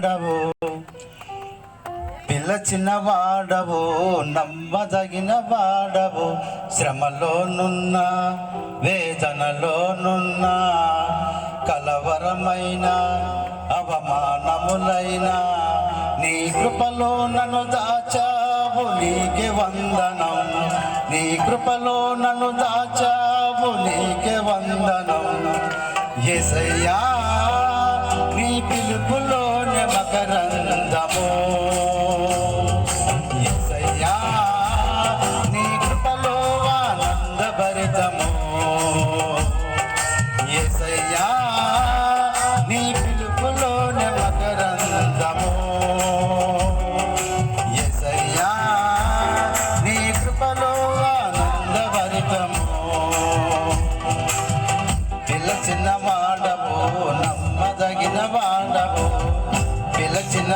వాడవు, పిలచిన వాడవు, నమ్మదగిన వాడవు. శ్రమలోనున్న వేదనలోనున్న కలవరమైన అవమానములైన నీ కృపలో నన్ను దాచావు, నీకే వందనం. నీ కృపలో నన్ను దాచావు, నీకే వందనం. యేసయ్యా నీ పిలుపులోనే మకరందము, యేసయ్యా నీ కృపలో ఆనందభరితము, యేసయ్యా నీ పిలుపులోనే మకరందము, యేసయ్యా నీ కృపలో ఆనందభరితము. పిలచిన వాడవు, నమ్మదగిన వాడవు, పిలచిన